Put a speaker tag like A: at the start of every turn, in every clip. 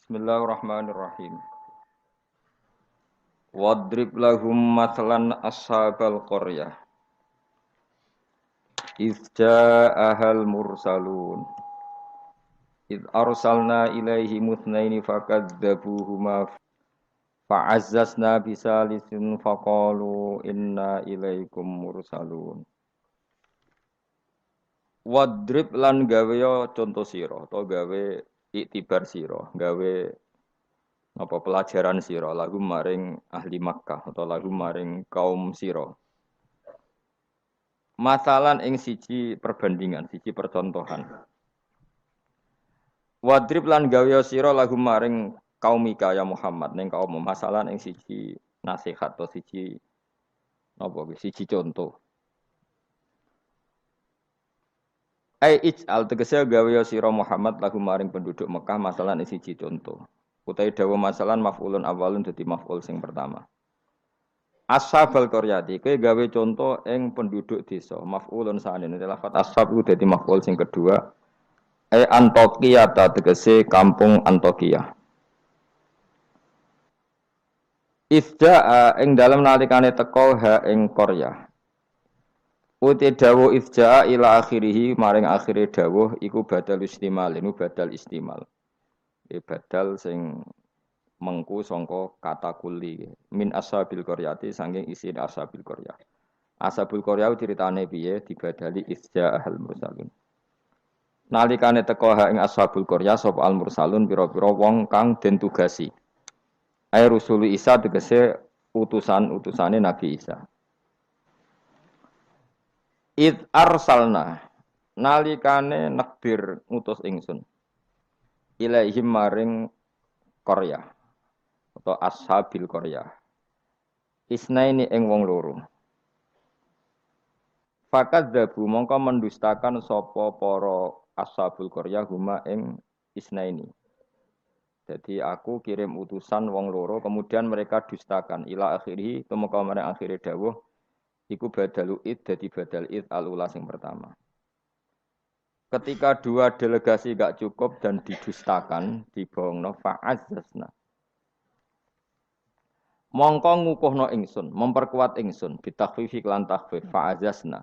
A: Bismillahirrahmanirrahim. Wadrib lahum mathalan ashabal qaryah. Idz ja'ahal mursalun. Idz arsalna ilaihi muthnaini fakadzabuhuma fa'azzazna bisalisin faqalu inna ilaikum mursalun. Wadrib lan gawe contoh sira atau gawe iktibar sira, gawe apa pelajaran sira lagu maring ahli Makkah atau lagu maring kaum sira. Masalan ing siji perbandingan, siji percontohan. Wadrib lan gawe sira lagu maring kaumika ya Muhammad ning kaum masalan ing siji nasihat atau siji napa siji contoh. Ai ij'al tegese gawe sira Muhammad lagu maring penduduk Mekah masalan ing siji contoh. Utai dawa masalan maf'ulun awalun dadi maf'ul sing pertama. Ashabal qaryati kowe gawe contoh ing penduduk desa maf'ulun sanin lafat ashab iku dadi maf'ul sing kedua Antokia tegese kampung Antokia. Ifja'a ing dalem nalikane teka ha ing Qaryah. Uti dawuh ifja'a ila akhirih maring akhire dawuh iku badal istimal, ini badal istimal. Badal sing mengku sangka kata kuli min ashabil qaryati saking isi ashabil qaryah. Ashabul qaryah ceritane piye dibadali ifja'al mursalun. Nalikane teka ha ing ashabul qaryah sapa al mursalun pira-pira wong kang den tugasi. Ai rusuli Isa tegese utusan-utusane Nabi Isa. Id arsalna nalikane nekbir ngutus ingsun ilaihim maring Qaryah atau ashabil Qaryah. Isnaini ing wong loro. Fakadzabu mongko mendustakan sapa para ashabul Qaryah huma ing isnaini. Jadi aku kirim utusan wong loro kemudian mereka dustakan ila akhirih tumeka marang akhire dawuh iku badalu id dadi badal id al-ula sing pertama. Ketika dua delegasi gak cukup dan didustakan, dibohongno fa'azzazna. Mongko ngukuhno ingsun, memperkuat ingsun bitakhfifi lan takhfif fa'azzazna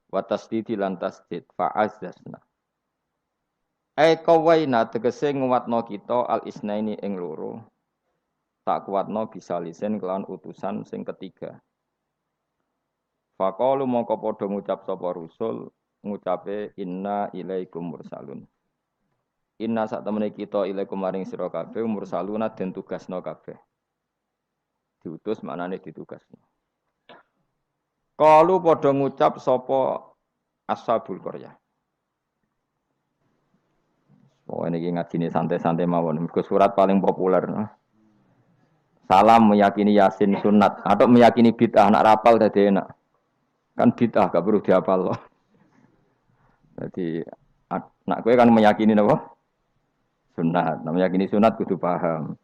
A: wa tasdidi lan tasdid fa'azzazna. Qawaina tegese nguwatno kita al-isnaini ing loro. Tak kuatno bisa lisen kelawan utusan sing ketiga. Faqalu mongko padha ngucap sapa rusul ngucape inna ilaikum mursalun. Inna sak temene kita ilaikum maring sira kabeh mursaluna den tugasno kabeh. Diutus maknane ditugasno. Qalu padha ngucap sapa ashabul qaryah. Oh ini ngajine santai-santai mawon. Mergo surat paling populer. Salam meyakini yasin sunat atau meyakini bid'ah nak rapal dadi enak. Kan bid'ah gak perlu dihafal loh. Jadi nak kowe kan meyakini napa? Sunat. Nah, meyakini sunat kudu paham.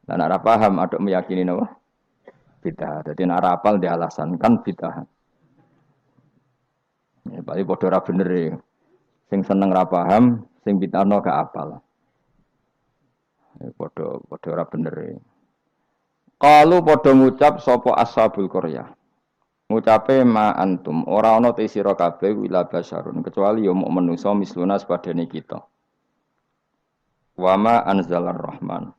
A: Lah nak ora paham aduk meyakini napa? Bid'ah. Dadi nak rapal di alasan kan bid'ah. Ya bali padha ora bener e. Sing seneng ra paham, sing bid'ahno gak apal. Ya padha ora bener e. Qalu padha ngucap sapa ashabul qaryah. Ngucape ma antum ora ana te sira kabeh wila basyarun kecuali ya muk manusa misluna sepadane kita. Wa ma anzalar rahman.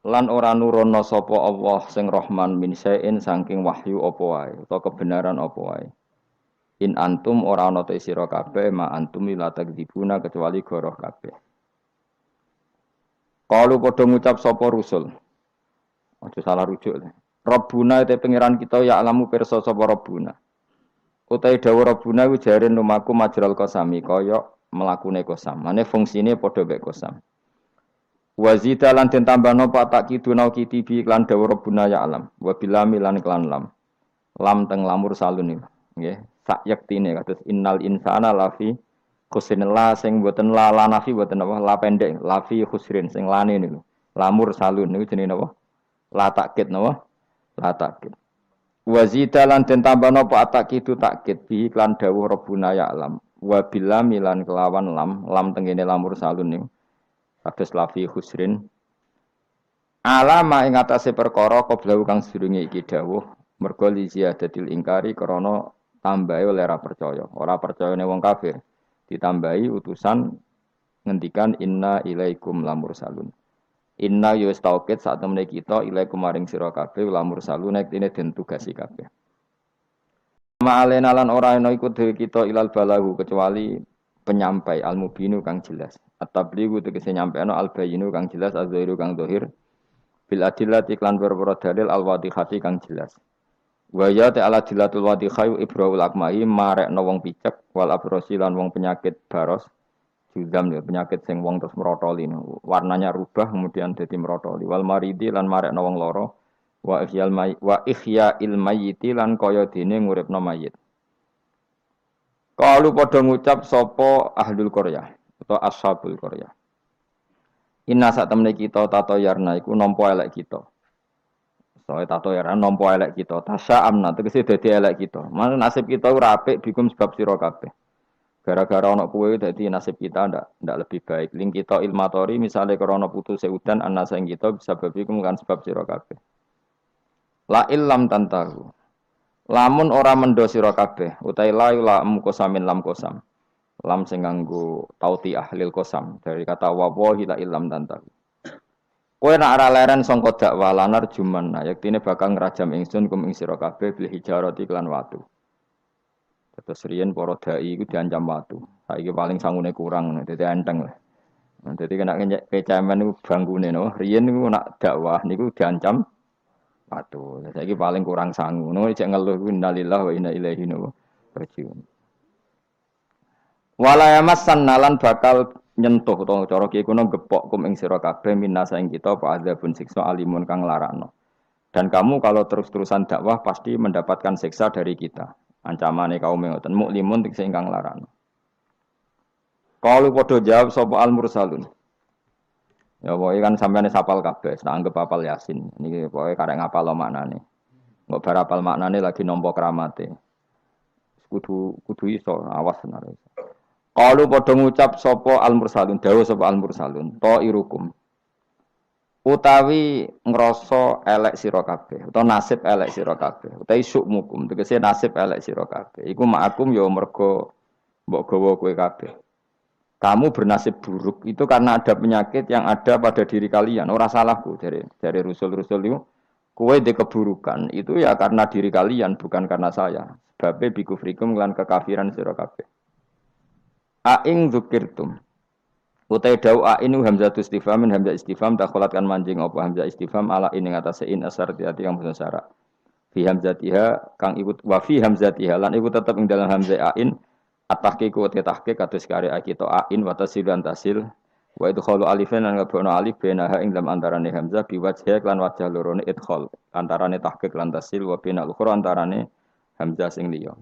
A: Lan ora nurono sapa Allah sing Rahman min sain saking wahyu apa wae utawa kebenaran apa wae. In antum ora ana te sira kabeh ma antum la takdzibuna kecuali goroh kabeh. Qalu padha ngucap sapa rusul. Aja salah rujuk. Rabbuna te pangeran kita ya alamu pirsa sapa Rabbuna. Utai dawuh Rabbuna ku jare lumaku majral qasami kaya mlakune qasam. Mane fungsine padha mek qasam. Wa zida lan den tambahno pak tak kiduna kitibi lan dawuh Rabbuna ya alam. Wa bilami lan klan lam. Lam teng lamur salun iki. Nggih, sak yektine kados innal insana lafi khusrin la sing boten la nafi boten apa la pendek lafi khusrin sing lane niku. Lamur salun niku jenenge napa? La takkid napa? La takkid. Wa zidalan den tambahno apa atakidu takkid bi iklan dawuh Rabbuna ya alam. Wa bilam lan kelawan lam tengene lamur salun niku. kados lafi khusrin alama ing atase perkara qabla kang sedurunge iki dawuh mergo li ziyadatil ingkari krana tambahe oleh ora percayane wong kafir ditambahi utusan ngendikan inna ilaikum lamursalun inna yus tauqid saat temene kita ilaikum maring sira kabeh lamursalun nek dene den tugasi kabeh ma'alena lan ora ana iku dhewe kita ilal balahu kecuali penyampai al-mubinu kang jelas at-tablighu tegese nyampeno al-bayinu kang jelas az-zahiru kang zahir bil adillati iklan perkara dalil al-wadihati kang jelas. Wa ya ta'ala dilatul wadihai ibrahul akmahi marekno wong picek wal abrosi lan wong penyakit baros judam ya penyakit sing wong terus merotoli warnanya rubah kemudian dadi merotoli wal maridi lan marekno wong loro wa ihya ilmayiti lan kaya dene nguripno mayit. Kalu padha ngucap sapa ahlul qaryah atau ashabul qaryah. Inna sak temne kita tato yarna iku nampa elek kita. Soale tato yarna nampa elek kita. Tasya amna tegese dadi elek kita. Mana nasib kita ora apik bikum sebab sira kabeh. Gara-gara ana kowe dadi nasib kita ndak lebih baik. Ling kita ilmatori misale krana putuse udan ana sing kita bisa bikum kan sebab sira kabeh. La illam tantahu. Lamun ora mendo sira kabeh utahe la mukosamin lam kosam. Lam sing nganggo tauti ahlil kosam dari kata wawahi la ilam tanta. Kowe nek ora leren sangka dakwah lanar juman yaktine bakal ngrajam ingsun kum ing sira kabeh bil hijarati lan watu. Terus riyen para dai iku diancam watu. Saiki paling sangune kurang dadi enteng lah. Dadi kena kecamen niku bangkune no. Riyen niku nak dakwah niku diancam watu. Saiki paling kurang sangu. Ngono cek ngeluh innalillahi wa inna ilaihi raji'un. Wala yamassan nalan bakal nyentuh utawa cara ki kuno gepok kum ing sira kabeh minasa ing kita apa adzabun siksa alimun kang larakno. Dan kamu kalau terus-terusan dakwah pasti mendapatkan siksa dari kita. Ancamane kaum ngoten muklimun sing kang larakno. Kalau padha jawab sapa al mursalun. Ya pokoke kan sampeyan sapal kabeh, tak anggap apal Yasin. Niki pokoke karek ngapal maknane. Mbok bar apal maknane lagi nampa kramate. Kudu iso awas senarai. Qalu padha ngucap sapa al-mursalun dawuh sapa al-mursalun ta'irukum utawi ngrasa elek sira kabeh utawa nasib elek sira kabeh utawi syukmukum tegese nasib elek sira kabeh iku ma'akum ya mergo mbok gawa kowe kabeh kamu bernasib buruk itu karena ada penyakit yang ada pada diri kalian ora salahku dari rusul-rusul itu kowe de keburukan itu ya karena diri kalian bukan karena saya sebab bikufrikum lan kekafiran sira kabeh. Aing dzukirtum. Utai dau ain hamzah istifham hamzah istifham dakhalatkan manjing apa hamzah istifham ala ing atase in asar tiati kang basa syarat. Fi hamzatiha kang ikut wa fi hamzatiha lan iku tetep ing dalam hamzah ain at-tahqiq wa tahqiq kados kare kita ain wa tasil lan tasil wa idkhalu alifan lan ngebono alif benaha ing dalam antarane hamzah bi wajh lan wajah lorone idkhal antarane tahqiq lan tasil wa binal ukhra antarane hamzah sing liya.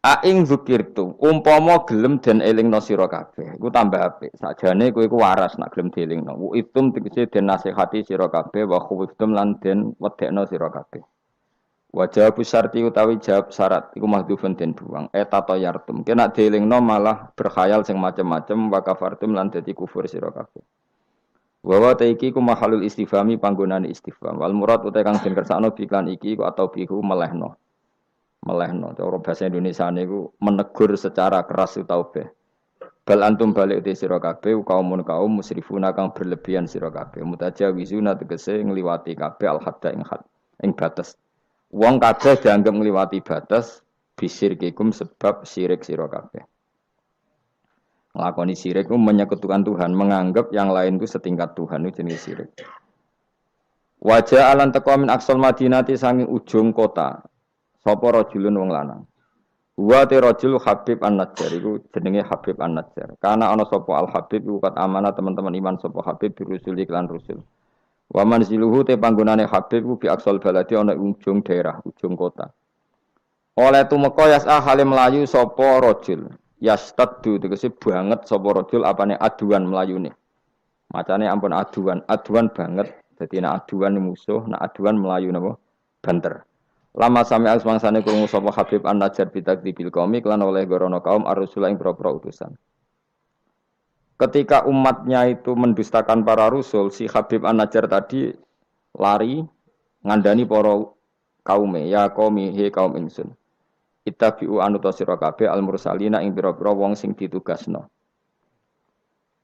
A: Aing zukirtu umpama gelem den elingno sira kabeh iku tambah apik sakjane kowe iku waras nak gelem dielingno wa itum tegese den nasihati sira kabeh wa khuftum lan den wedekno sira kabeh wa jawab syarti utawi jawab syarat iku mahdhufun den buang tato yartum kena dielingno malah berkhayal sing macem-macem wa kafartum lan dadi kufur sira kabeh wa iki ku mahalul istifhami panggonane istifham wal murad utawi kang den kersakno biklan iki ku atau bihu melehno cara bahasa Indonesia niku menegur secara keras utaubeh bal antum balik te sira kabeh kaum musrifuna kang berlebihan sira kabeh mutajawizuna tegese ngliwati kabeh al hadda ing batas wong kabeh dianggap ngliwati batas bisirkikum sebab syirik sira kabeh nglakoni syirik ku menyekutukan Tuhan menganggap yang lain itu setingkat Tuhan itu jenis syirik wajah alan taqwa min aqsal madinati sanging ujung kota sapa rajulun wong lanang. Wa te rajul Habib An-Najjar iku jenenge Habib An-Najjar. Karena ana sapa Al Habib iku kat amanah teman-teman iman sapa Habib dirusul iklan rusul. Wa manziluhu te panggonane Habib ku bi aksal baladi ana ujung daerah, ujung kota. Oleh tumeka yas'a hale melayu sapa rajul. Yastaddu tegese banget sapa rajul apane aduan melayune. Macane ampun aduan banget. Dadi nek aduan musuh, nek aduan melayu napa? Banter. Lama sami asmangsane krungu sapa Habib An-Najjar bitakdibil qaumi lan oleh gorono kaum ar-rusul ing propro utusan. ketika umatnya itu mendustakan para rasul, si Habib An-Najjar tadi lari ngandani para kaume, ya qaumi he kaum ingsun. Ittabi'u anuta sira kabeh al-mursalina ing pira-pira wong sing ditugasno.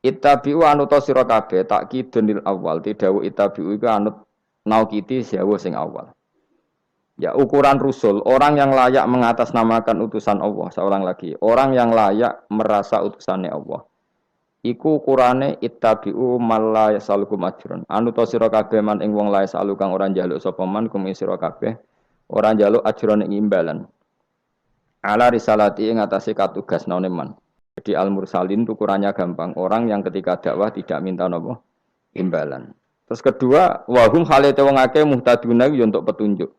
A: Ittabi'u anuta sira kabeh takkidunil awal, tidhawu ittabi'u iku anut naukiti sewu sing awal. Ya ukuran rusul, orang yang layak mengatasnamakan utusan Allah, saya ulang lagi, orang yang layak merasa utusannya Allah. Iku ukurane ittabi'u malla yasalukum ajrun. Anu to sira kabeh man ing wong lae salu kang ora njaluk sapa man kum sira kabeh, ora njaluk ajrun ing imbalan. Ala risalati ing atase katugasnane man. Jadi al-mursalin ukurannya gampang, orang yang ketika dakwah tidak minta napa imbalan. Terus kedua, wahum halate wong akeh muhtaduna yo untuk petunjuk.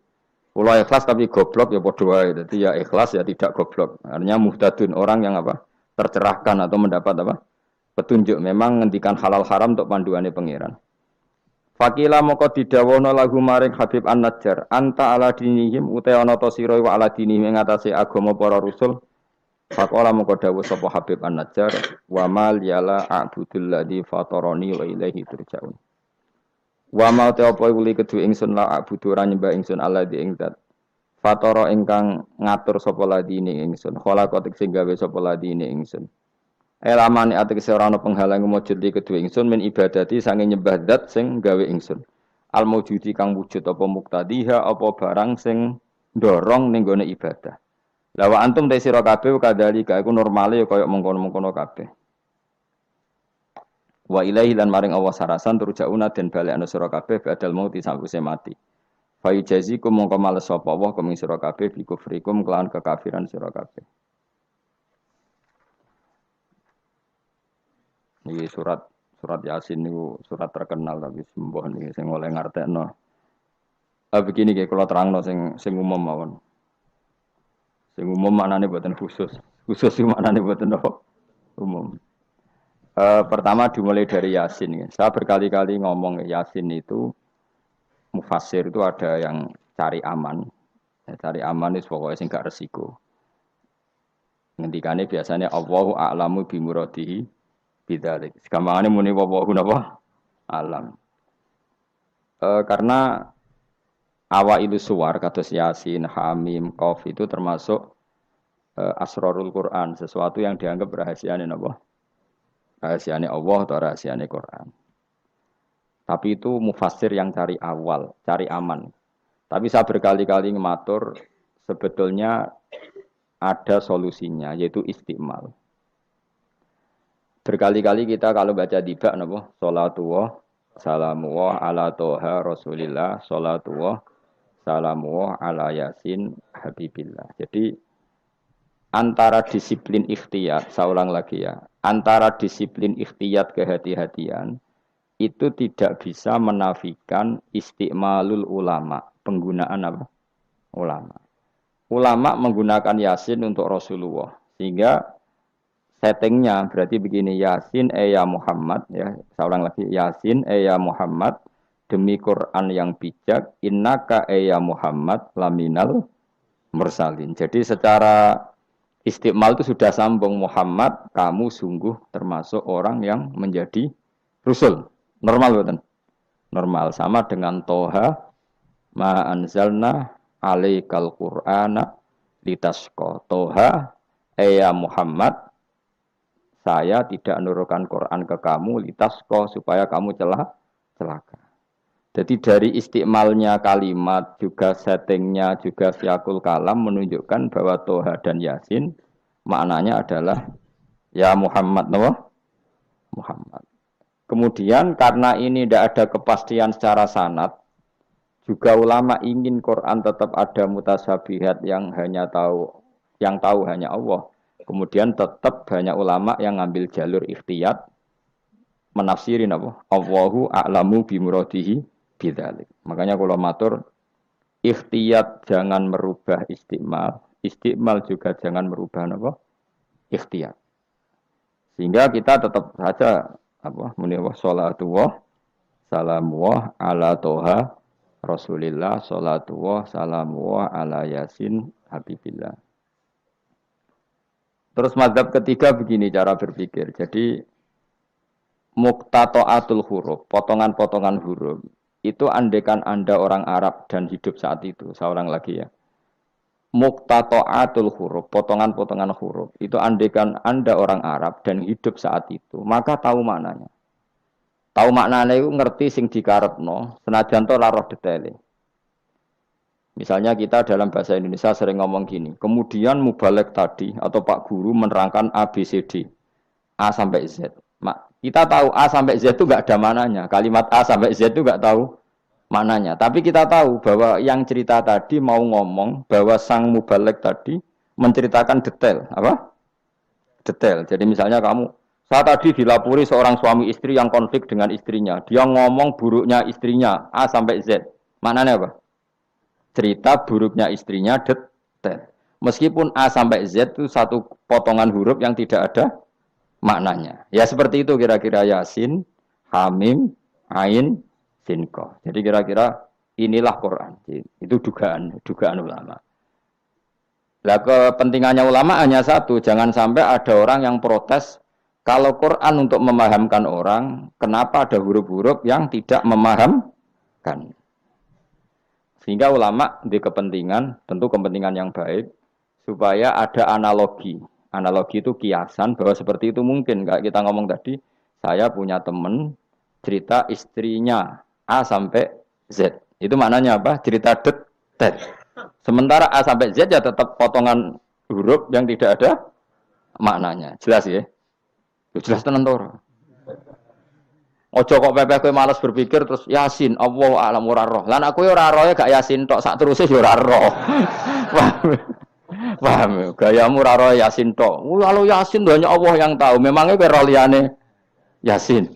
A: Kula ikhlas tapi goblok ya padha wae. Dadi ya ikhlas ya tidak goblok. Artinya muhtadun orang yang apa? Tercerahkan atau mendapat apa? Petunjuk. Memang ngendikan halal haram untuk panduane pangeran. Fakila moko didawono lagu maring Habib An-Najjar, anta ala dinihim uta ana ta sira wa ala dinihim ing atase agama para rasul. Faqala moko dawuh sapa Habib An-Najjar, wa mal yala a'budul ladzi fatarani wa ilaihi turja'un. Wa mau te apa uli kedue ingsun la abudu ora nyembah ingsun Allah di ing zat. Fatara ingkang ngatur sapa ladine ingsun. Khalaqatik sing gawe sapa ladine ingsun. Elamane atek ora ana penghalang mujud di kedue ingsun min ibadati sange nyembah zat sing gawe ingsun. Al mujudi kang wujud apa muktadiha apa barang sing ndorong ning gone ibadah. La wa antum te sira kabeh kadhalika iku normale kaya mengkono-mengkono kabeh. Wa ilaihi lan maring Allah sarasan turjauna den balekna sira kabeh badal mauti sawise mati. Fa yujazikum mongko males sapa Allah kuming sira kabeh bi kufrikum kelawan kekafiran sira kabeh. Iki surat Yasin niku surat terkenal tapi sembuh niki sing oleh ngartekno. Begini nggih kula terangno sing umum mawon. Sing umum maknane boten khusus. Khusus sing maknane boten apa? Umum. Pertama dimulai dari Yasin. Saya berkali-kali ngomong Yasin itu mufassir itu ada yang cari aman. Ya, cari aman itu pokoknya sing gak resiko. Ngendikane biasanya Allahu a'lamu bi muradihi bidzalik. Gampangane muni wallahu napa? Alam. Karena awailu suwar kados Yasin, Hamim, Qaf itu termasuk asrarul Quran, sesuatu yang dianggap rahasiane napa? Rahasiane Allah atau rahasiane Quran. Tapi itu mufassir yang cari awal, cari aman. Tapi saya berkali-kali ngematur sebetulnya ada solusinya yaitu istiqmal. Berkali-kali kita kalau baca tiba napa? Salatullah salamullah ala toha rasulillah salatullah salamullah ala yasin habibillah. Jadi antara disiplin ikhtiyat, saya ulang lagi ya, antara disiplin ikhtiyat kehati-hatian itu tidak bisa menafikan istiqmalul ulama, penggunaan apa? Ulama. Ulama menggunakan Yasin untuk Rasulullah, sehingga settingnya berarti begini, Yasin ya Muhammad, ya, saya ulang lagi, Yasin ya Muhammad, demi Quran yang bijak, innaka ya Muhammad laminal mursalin. Jadi secara istiqmal itu sudah sambung, Muhammad, kamu sungguh termasuk orang yang menjadi Rasul. Normal betul? Normal. Sama dengan Toha, ma anzalna alaikal Qur'ana litasqa. Toha, ya Muhammad, saya tidak menurunkan Quran ke kamu litasqa supaya kamu celaka. Jadi dari istiqmalnya kalimat, juga settingnya, juga siakul kalam menunjukkan bahwa Toha dan Yasin maknanya adalah ya Muhammad, no? Muhammad. Kemudian karena ini tidak ada kepastian secara sanad, juga ulama ingin Quran tetap ada mutasyabihat yang tahu hanya Allah. Kemudian tetap banyak ulama yang ngambil jalur ikhtiyat menafsirin apa? Allahu a'lamu bimuradihi bidzalik. Makanya kalau matur ikhtiyat jangan merubah istiqmal, istiqmal juga jangan merubah apa? Ikhtiyat. Sehingga kita tetap saja apa? Muni wa salatullah salamullah ala toha Rasulillah salatullah salamullah ala yasin habibillah. Terus mazhab ketiga begini cara berpikir. Jadi muqtata'atul huruf, potongan-potongan huruf. Itu andekan Anda orang Arab dan hidup saat itu, seorang lagi ya. Muqtata'atul huruf, potongan-potongan huruf. Itu andekan Anda orang Arab dan hidup saat itu, maka tahu maknanya. Tahu maknanya itu ngerti sing dikarepno, senajan to lara detaile. Misalnya kita dalam bahasa Indonesia sering ngomong gini, kemudian mubalek tadi atau Pak Guru menerangkan A, B, C, D. A sampai Z. Kita tahu A sampai Z itu enggak ada mananya. Kalimat A sampai Z itu enggak tahu mananya. Tapi kita tahu bahwa yang cerita tadi mau ngomong bahwa sang mubalek tadi menceritakan detail. Apa? Detail. Jadi misalnya saya tadi dilapori seorang suami istri yang konflik dengan istrinya. Dia ngomong buruknya istrinya A sampai Z. Maknanya apa? Cerita buruknya istrinya detail. Meskipun A sampai Z itu satu potongan huruf yang tidak ada maknanya. Ya seperti itu kira-kira Yasin, Hamim, Ain, Sin, Qaf. Jadi kira-kira inilah Quran. Itu dugaan ulama. Lah kepentingannya ulama hanya satu, jangan sampai ada orang yang protes kalau Quran untuk memahamkan orang, kenapa ada huruf-huruf yang tidak memahamkan? Sehingga ulama di kepentingan, tentu kepentingan yang baik, supaya ada analogi. Analogi itu kiasan bahwa seperti itu mungkin. Kayak kita ngomong tadi, saya punya teman cerita istrinya A sampai Z. Itu maknanya apa? Cerita detail. Sementara A sampai Z ya tetap potongan huruf yang tidak ada maknanya. Jelas ya? Jelas tenan to. Ojo kok pepeh kowe malas berpikir terus Yasin Allahu a'lam ora roh. Lan aku ya ora roh ya gak Yasin tok sak teruse ya ora roh. Paham, gayamu ora roh Yasin tok. Kalau Yasin banyak Allah yang tahu. Memangnya kowe roh liyane Yasin.